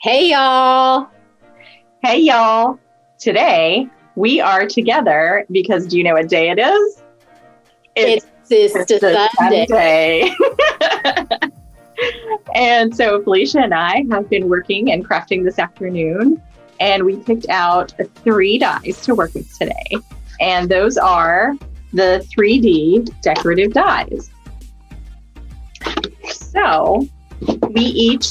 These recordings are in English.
Hey y'all. Hey y'all. Today we are together because do you know what day it is? It's Sista Sunday. And so Felicia and I have been working and crafting this afternoon, and we picked out 3 dies to work with today. And those are the 3D decorative dies. So we each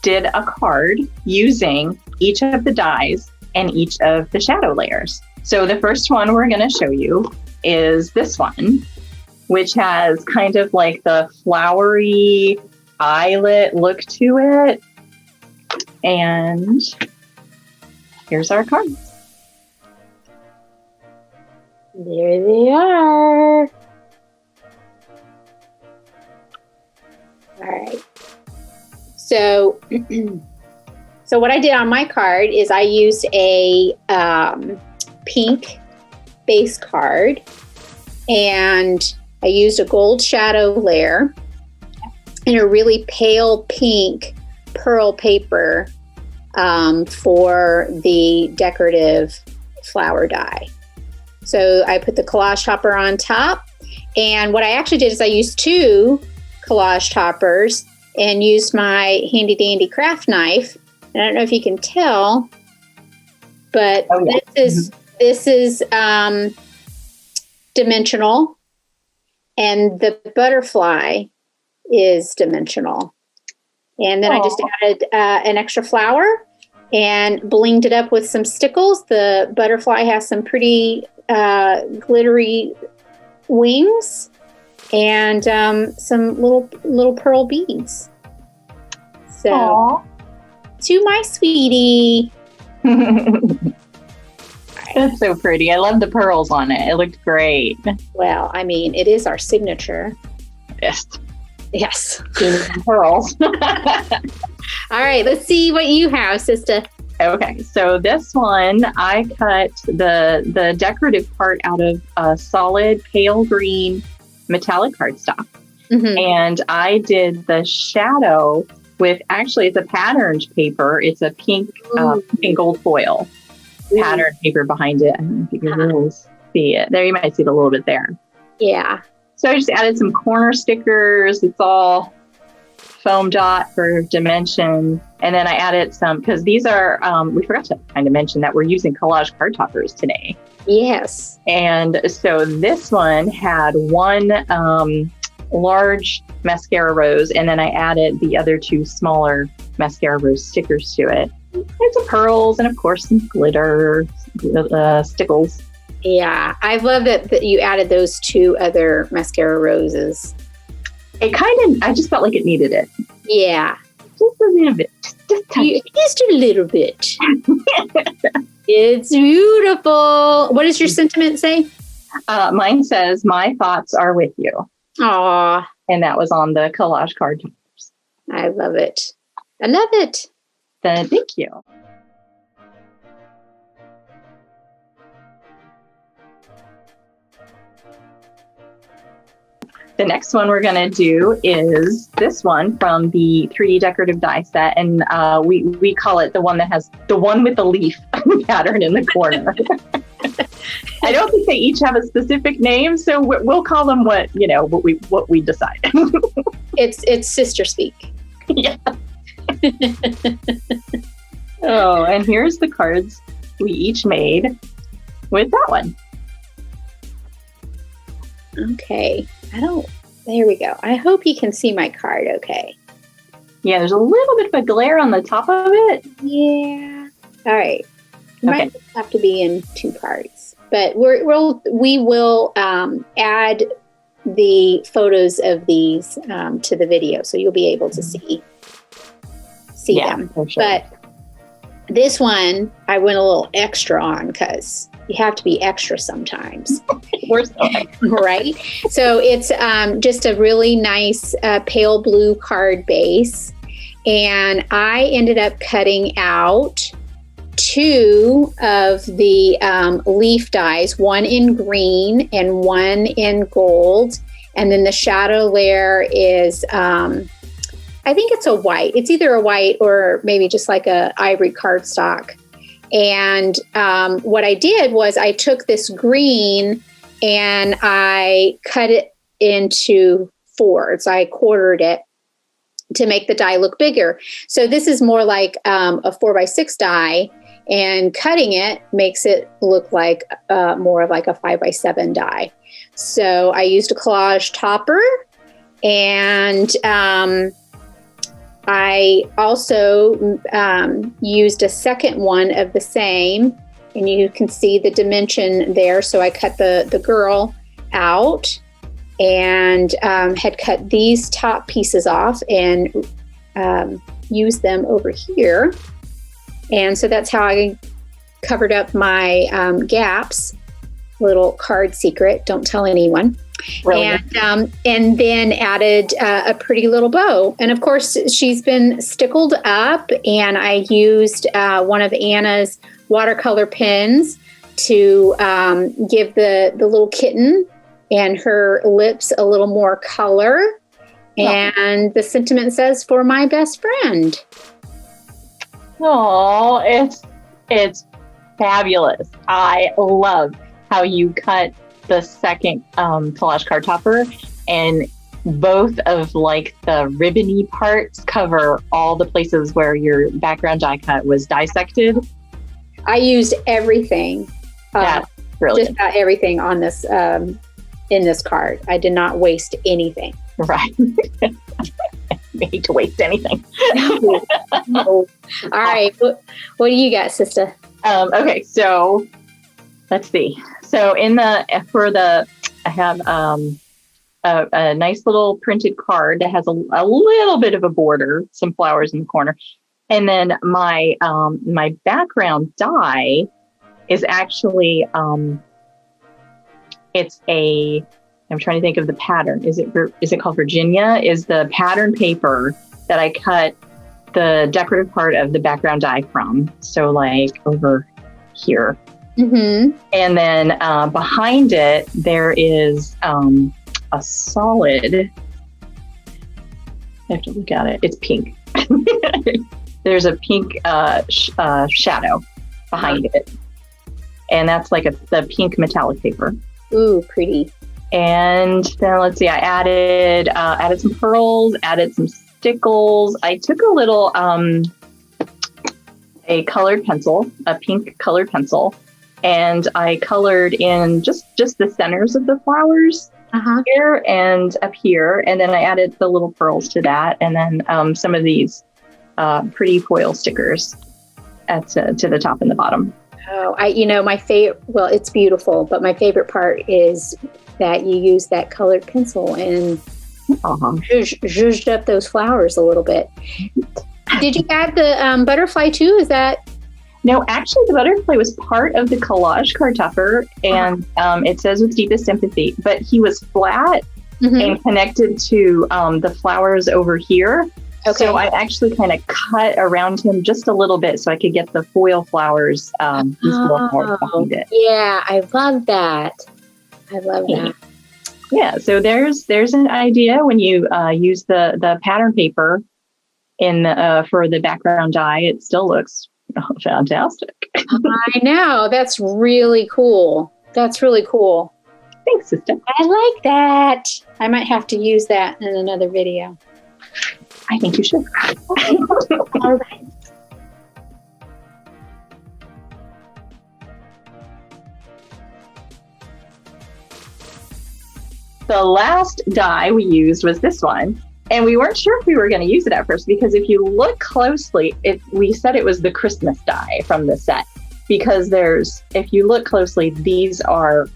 did a card using each of the dies and each of the shadow layers. So the first one we're going to show you is this one, which has kind of like the flowery eyelet look to it. And here's our cards. There they are. All right. So what I did on my card is I used a pink base card, and I used a gold shadow layer and a really pale pink pearl paper for the decorative flower die. So I put the collage topper on top, and what I actually did is I used 2 collage toppers and used my handy dandy craft knife. And I don't know if you can tell, but this is dimensional, and the butterfly is dimensional. And then I just added an extra flower and blinged it up with some stickles. The butterfly has some pretty glittery wings and some little pearl beads. So, Aww. To my sweetie. That's so pretty. I love the pearls on it. It looked great. Well, I mean, it is our signature. Yes. Yes. Pearls. All right, let's see what you have, Sista. Okay, so this one, I cut the decorative part out of a solid pale green metallic cardstock. Mm-hmm. And I did the shadow with, actually, it's a patterned paper. It's a pink and gold foil patterned paper behind it. I don't know if you can really see it. There, you might see it a little bit there. Yeah. So I just added some corner stickers. It's all foam dot for dimension. And then I added some, because these are, we forgot to kind of mention that we're using collage card toppers today. Yes. And so this one had 1 large mascara rose, and then I added the other 2 smaller mascara rose stickers to it. And some pearls, and of course some glitter, stickles. Yeah, I love that you added those 2 other mascara roses. It kind of, I just felt like it needed it. Yeah. Just a little bit. Just a little bit. It's beautiful. What does your sentiment say? Mine says, "My thoughts are with you." Aw. And that was on the collage card toppers. I love it. I love it. Thank you. The next one we're going to do is this one from the 3D decorative die set, and we call it the one that has the one with the leaf pattern in the corner. I don't think they each have a specific name, so we'll call them what we decide. It's sister speak. Yeah. Oh, and here's the cards we each made with that one. Okay. There we go. I hope you can see my card okay. Yeah, there's a little bit of a glare on the top of it. Yeah. All right. It Okay. might have to be in 2 parts, but we will add the photos of these to the video, so you'll be able to see them. For sure. But this one I went a little extra on because you have to be extra sometimes. We're so extra. Right? So it's just a really nice pale blue card base. And I ended up cutting out 2 of the leaf dies, 1 in green and 1 in gold. And then the shadow layer is I think it's a white. It's either a white or maybe just like a ivory cardstock. And what I did was I took this green and I cut it into fours. I quartered it to make the die look bigger. So this is more like a 4x6 die, and cutting it makes it look like more of like a 5x7 die. So I used a collage topper, and I also used a second one of the same, and you can see the dimension there. So I cut the girl out and had cut these top pieces off and used them over here. And so that's how I covered up my gaps. Little card secret, don't tell anyone. Brilliant. And then added a pretty little bow. And of course, she's been stickled up, and I used one of Anna's watercolor pens to give the little kitten and her lips a little more color. And the sentiment says, "For my best friend." Oh, it's fabulous. I love how you cut the second collage card topper, and both of like the ribbony parts cover all the places where your background die cut was dissected. I used everything. That's brilliant. Just about everything on this in this card. I did not waste anything. Right. I hate to waste anything. No. All right. What do you got, Sista? Okay, so let's see. So I have a nice little printed card that has a little bit of a border, some flowers in the corner, and then my background die is actually I'm trying to think of the pattern. Is it called Virginia? Is the pattern paper that I cut the decorative part of the background die from. So like over here. Mm-hmm. And then behind it, there is a solid, I have to look at it. It's pink. There's a pink shadow behind it. And that's like the pink metallic paper. Ooh, pretty. And then let's see, I added some pearls, added some stickles. I took a little, a colored pencil, a pink colored pencil, and I colored in just the centers of the flowers here and up here. And then I added the little pearls to that. And then some of these pretty foil stickers to the top and the bottom. Oh, my favorite, well, it's beautiful, but my favorite part is that you use that colored pencil and zhuzhed up those flowers a little bit. Did you add the butterfly too? Is that? No, actually the butterfly was part of the collage card topper, and it says with deepest sympathy, but he was flat and connected to the flowers over here. Okay. So I actually kind of cut around him just a little bit so I could get the foil flowers more behind it. Yeah, I love that. I love that. Yeah, so there's an idea when you use the pattern paper for the background die. It still looks fantastic. I know. That's really cool. That's really cool. Thanks, sister. I like that. I might have to use that in another video. I think you should. All right. The last die we used was this one. And we weren't sure if we were going to use it at first, because if you look closely, we said it was the Christmas die from the set. Because if you look closely, these are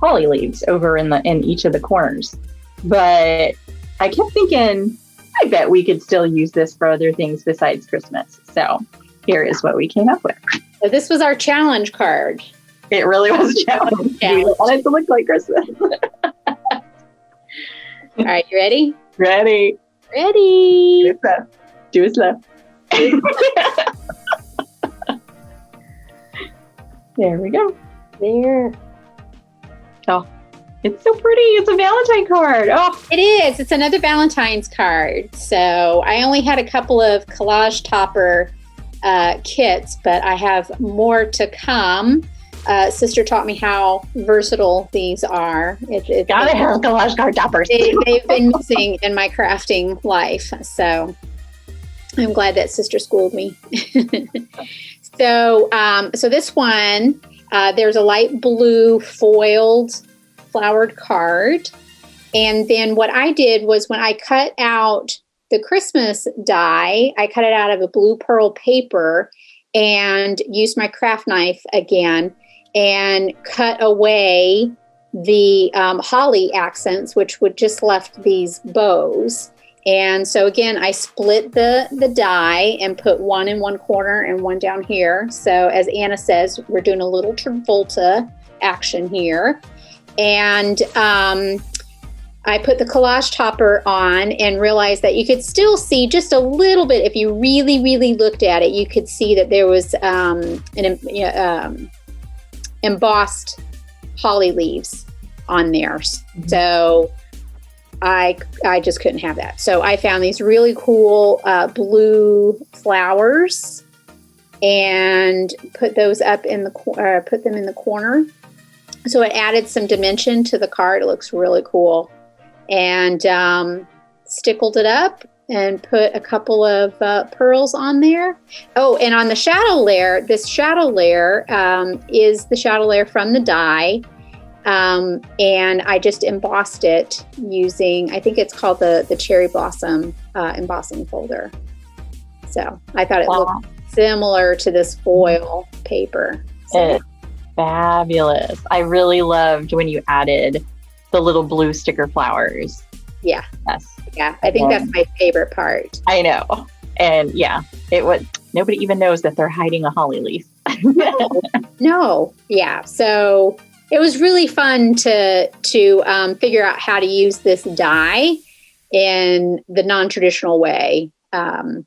holly leaves over in each of the corners. But I kept thinking, I bet we could still use this for other things besides Christmas. So here is what we came up with. So this was our challenge card. It really was a challenge. We wanted it to look like Christmas. All right, you ready? Ready. Do it slow. There we go. There. Oh, It's so pretty. It's a Valentine card. Oh, It is. It's another Valentine's card. So I only had a couple of collage topper kits, but I have more to come. Sister taught me how versatile these are. gotta have collage card toppers. They've been missing in my crafting life. So I'm glad that Sister schooled me. So this one, there's a light blue foiled flowered card. And then what I did was when I cut out the Christmas die, I cut it out of a blue pearl paper and used my craft knife again and cut away the holly accents, which would just left these bows. And so again, I split the die and put one in one corner and one down here. So as Anna says, we're doing a little Travolta action here. And I put the collage topper on and realized that you could still see just a little bit. If you really, really looked at it, you could see that there was embossed holly leaves on there. Mm-hmm. So I just couldn't have that. So I found these really cool blue flowers and put those up in put them in the corner. So it added some dimension to the card. It looks really cool. And stickled it up and put a couple of pearls on there. Oh, and on the shadow layer, this shadow layer is the shadow layer from the die. And I just embossed it using, I think it's called the Cherry Blossom embossing folder. So I thought it looked similar to this foil paper. So. It's fabulous. I really loved when you added the little blue sticker flowers. Yeah. Yes. Yeah. I think that's my favorite part. I know. And yeah, nobody even knows that they're hiding a holly leaf. No. Yeah. So it was really fun to figure out how to use this die in the non-traditional way,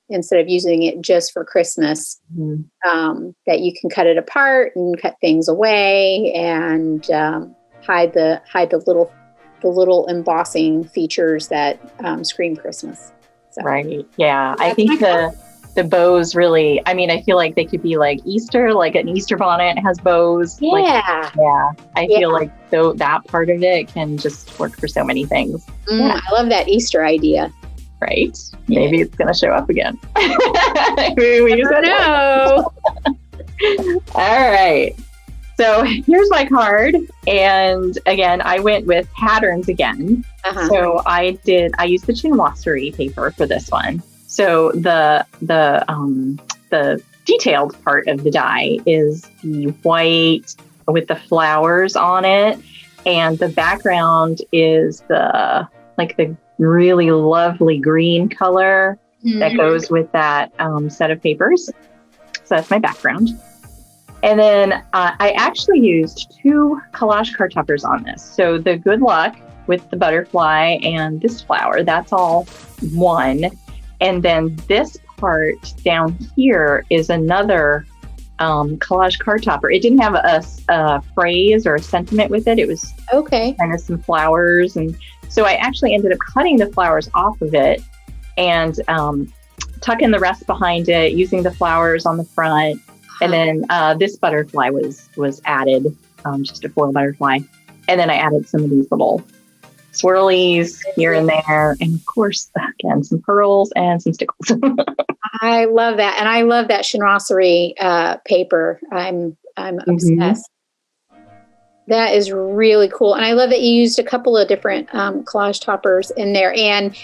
instead of using it just for Christmas, that you can cut it apart and cut things away and hide the little embossing features that scream Christmas. So. Right. Yeah. I think the bows really, I mean, I feel like they could be like Easter, like an Easter bonnet has bows. Yeah. I feel like that part of it can just work for so many things. I love that Easter idea. Right. Maybe it's going to show up again. Maybe we just don't know. All right. So here's my card. And again, I went with patterns again. Uh-huh. So I used the chinoiserie paper for this one. So the detailed part of the die is the white with the flowers on it. And the background is the really lovely green color that goes with that set of papers. So that's my background. And then I actually used 2 collage card toppers on this. So the Good Luck with the butterfly and this flower, that's all one. And then this part down here is another collage card topper. It didn't have a phrase or a sentiment with it. It was kind of some flowers. And so I actually ended up cutting the flowers off of it and tucking the rest behind it, using the flowers on the front. And then this butterfly was added, just a foil butterfly. And then I added some of these little swirlies here and there. And of course, again, some pearls and some stickles. I love that. And I love that chinoiserie paper. I'm obsessed. That is really cool. And I love that you used a couple of different collage toppers in there. And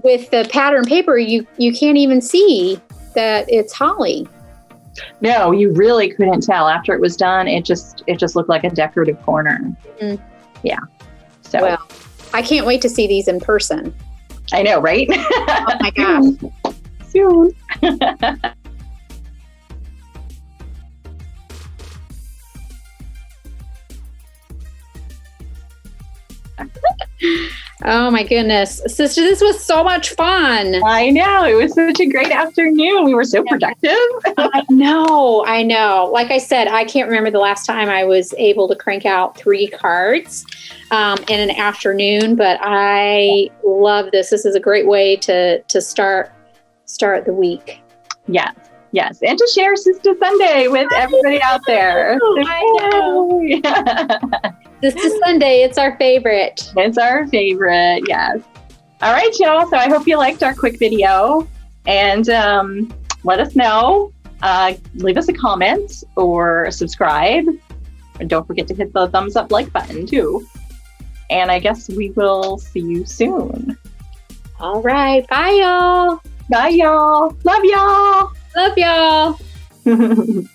with the pattern paper, you can't even see that it's holly. No, you really couldn't tell. After it was done, it just looked like a decorative corner. Mm-hmm. Yeah. So well, I can't wait to see these in person. I know, right? Oh my gosh. Soon. Oh my goodness. Sister, this was so much fun. I know. It was such a great afternoon. We were so productive. I know. Like I said, I can't remember the last time I was able to crank out 3 cards in an afternoon, but I love this. This is a great way to start the week. Yes. Yes. And to share Sista Sunday with everybody out there. I know. Sista Sunday, it's our favorite. It's our favorite. Yes. All right, y'all. So I hope you liked our quick video, and let us know. Leave us a comment or subscribe. And don't forget to hit the thumbs up like button too. And I guess we will see you soon. All right. Bye, y'all. Bye, y'all. Love y'all. Love y'all.